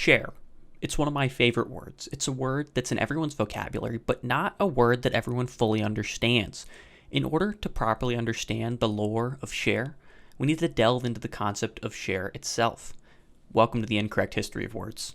Share. It's one of my favorite words. It's a word that's in everyone's vocabulary, but not a word that everyone fully understands. In order to properly understand the lore of share, we need to delve into the concept of share itself. Welcome to the Incorrect History of Words.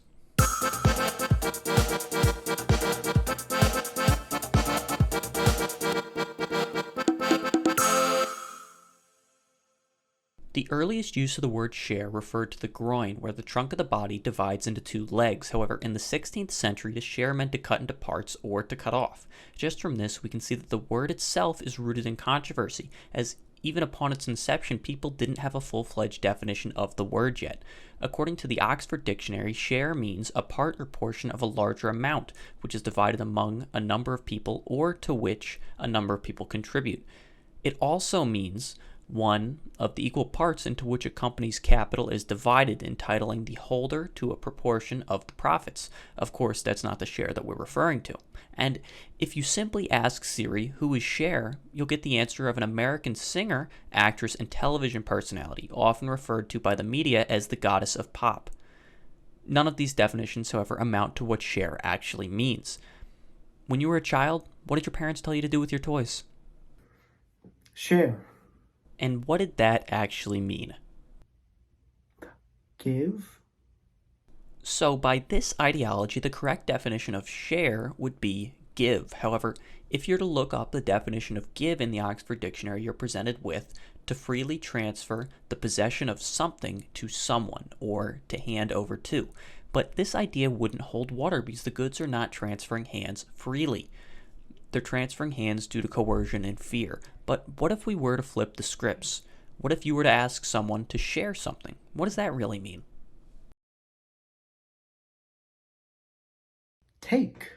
The earliest use of the word share referred to the groin, where the trunk of the body divides into two legs. However, in the 16th century, to share meant to cut into parts or to cut off. Just from this, we can see that the word itself is rooted in controversy, as even upon its inception, people didn't have a full-fledged definition of the word yet. According to the Oxford Dictionary, share means a part or portion of a larger amount, which is divided among a number of people or to which a number of people contribute. It also means one of the equal parts into which a company's capital is divided, entitling the holder to a proportion of the profits. Of course, that's not the share that we're referring to. And if you simply ask Siri, who is Cher, you'll get the answer of an American singer, actress, and television personality, often referred to by the media as the goddess of pop. None of these definitions, however, amount to what Cher actually means. When you were a child, what did your parents tell you to do with your toys? Share. And what did that actually mean? Give. So by this ideology, the correct definition of share would be give. However, if you're to look up the definition of give in the Oxford Dictionary, you're presented with to freely transfer the possession of something to someone or to hand over to. But this idea wouldn't hold water because the goods are not transferring hands freely. They're transferring hands due to coercion and fear. But what if we were to flip the scripts? What if you were to ask someone to share something? What does that really mean? Take.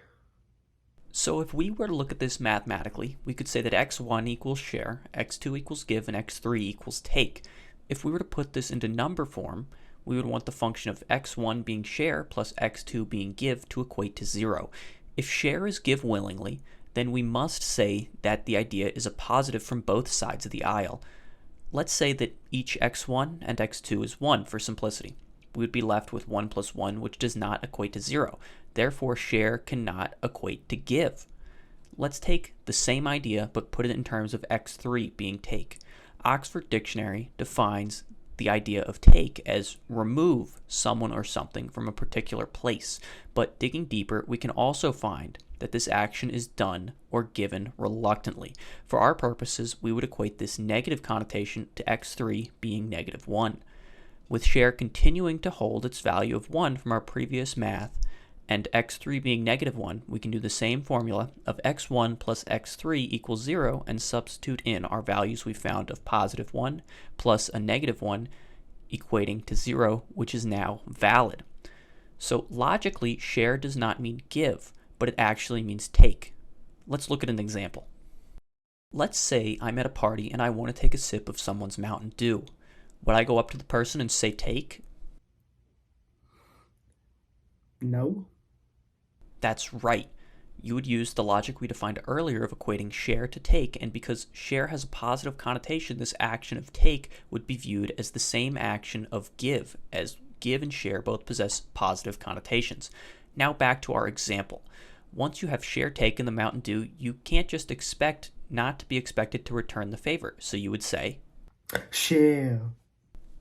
So if we were to look at this mathematically, we could say that x1 equals share, x2 equals give, and x3 equals take. If we were to put this into number form, we would want the function of x1 being share plus x2 being give to equate to 0. If share is give willingly, then we must say that the idea is a positive from both sides of the aisle. Let's say that each x1 and x2 is 1 for simplicity. We would be left with 1 plus 1, which does not equate to 0. Therefore, share cannot equate to give. Let's take the same idea but put it in terms of x3 being take. Oxford Dictionary defines the idea of take as remove someone or something from a particular place. But digging deeper, we can also find that this action is done or given reluctantly. For our purposes, we would equate this negative connotation to x3 being negative 1. With share continuing to hold its value of 1 from our previous math, and x3 being negative 1, we can do the same formula of x1 plus x3 equals 0 and substitute in our values we found of positive 1 plus a negative 1 equating to 0, which is now valid. So logically, share does not mean give, but it actually means take. Let's look at an example. Let's say I'm at a party and I want to take a sip of someone's Mountain Dew. Would I go up to the person and say take? No. That's right. You would use the logic we defined earlier of equating share to take, and because share has a positive connotation, this action of take would be viewed as the same action of give, as give and share both possess positive connotations. Now back to our example. Once you have share take in the Mountain Dew, you can't just expect not to be expected to return the favor, so you would say, Share.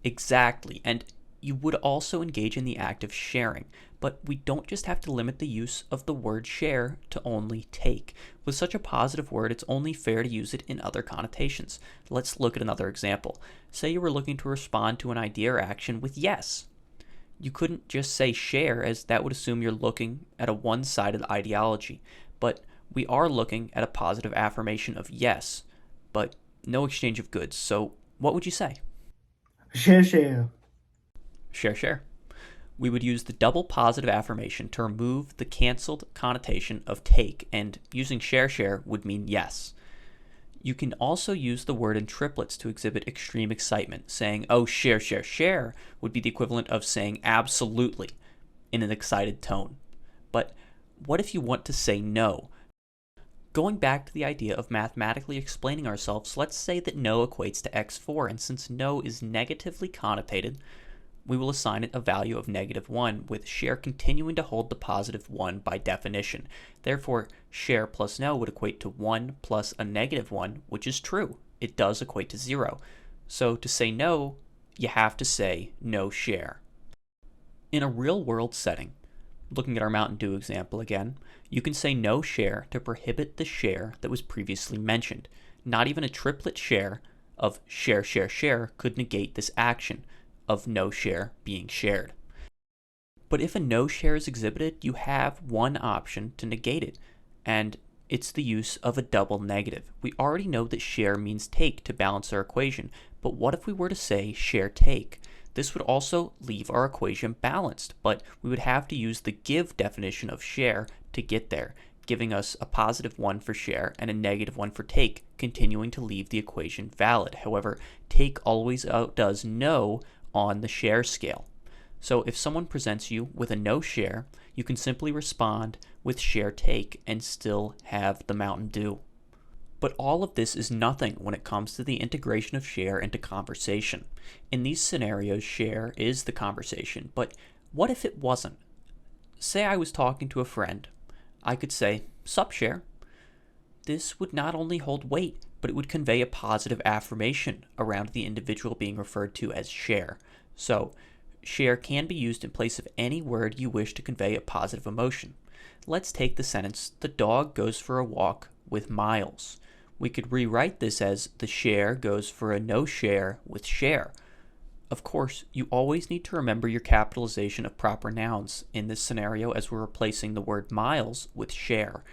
exactly, and you would also engage in the act of sharing. But we don't just have to limit the use of the word share to only take. With such a positive word, it's only fair to use it in other connotations. Let's look at another example. Say you were looking to respond to an idea or action with yes. You couldn't just say share, as that would assume you're looking at a one-sided ideology. But we are looking at a positive affirmation of yes, but no exchange of goods. So what would you say? Share, share. Share, share. We would use the double positive affirmation to remove the canceled connotation of take, and using share, share would mean yes. You can also use the word in triplets to exhibit extreme excitement. Saying, oh, share, share, share would be the equivalent of saying absolutely in an excited tone. But what if you want to say no? Going back to the idea of mathematically explaining ourselves, let's say that no equates to x4, and since no is negatively connotated, we will assign it a value of -1, with share continuing to hold the positive 1 by definition. Therefore, share plus no would equate to 1 plus a -1, which is true. It does equate to 0. So to say no, you have to say no share. In a real-world setting, looking at our Mountain Dew example again, you can say no share to prohibit the share that was previously mentioned. Not even a triplet share of share, share, share could negate this action of no share being shared. But if a no share is exhibited, you have one option to negate it, and it's the use of a double negative. We already know that share means take to balance our equation, but what if we were to say share take? This would also leave our equation balanced, but we would have to use the give definition of share to get there, giving us a +1 for share and a -1 for take, continuing to leave the equation valid. However, take always outdoes no on the share scale. So if someone presents you with a no share, you can simply respond with share take and still have the Mountain Dew. But all of this is nothing when it comes to the integration of share into conversation. In these scenarios, share is the conversation, but what if it wasn't? Say I was talking to a friend. I could say, "Sup, share?" This would not only hold weight, but it would convey a positive affirmation around the individual being referred to as share. So, share can be used in place of any word you wish to convey a positive emotion. Let's take the sentence, "The dog goes for a walk with Miles." We could rewrite this as, "The share goes for a no share with share." Of course, you always need to remember your capitalization of proper nouns in this scenario, as we're replacing the word Miles with share.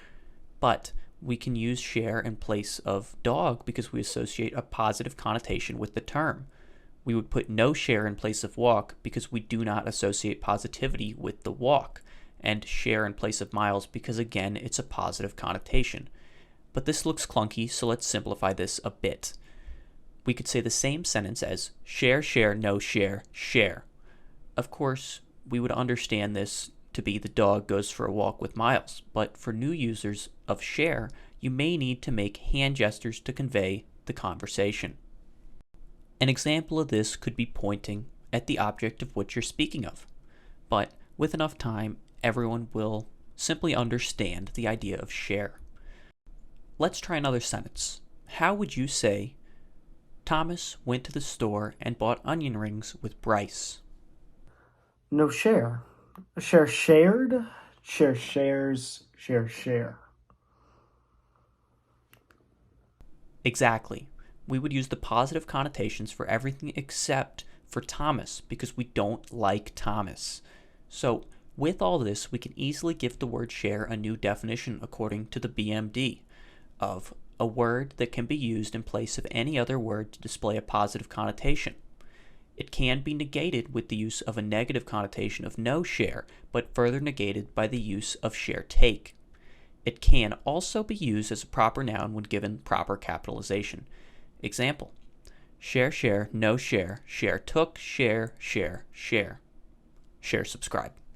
But we can use share in place of dog because we associate a positive connotation with the term. We would put no share in place of walk because we do not associate positivity with the walk, and share in place of Miles because, again, it's a positive connotation. But this looks clunky, so let's simplify this a bit. We could say the same sentence as share, share, no share, share. Of course, we would understand this to be the dog goes for a walk with Miles, but for new users of share, you may need to make hand gestures to convey the conversation. An example of this could be pointing at the object of which you're speaking of, but with enough time, everyone will simply understand the idea of share. Let's try another sentence. How would you say, "Thomas went to the store and bought onion rings with Bryce"? No share. Share shared. Share shares. Share share. Exactly. We would use the positive connotations for everything except for Thomas because we don't like Thomas. So with all this, we can easily give the word share a new definition according to the BMD of a word that can be used in place of any other word to display a positive connotation. It can be negated with the use of a negative connotation of no share, but further negated by the use of share take. It can also be used as a proper noun when given proper capitalization. Example, share, share, no share, share took, share, share, share. Share, subscribe.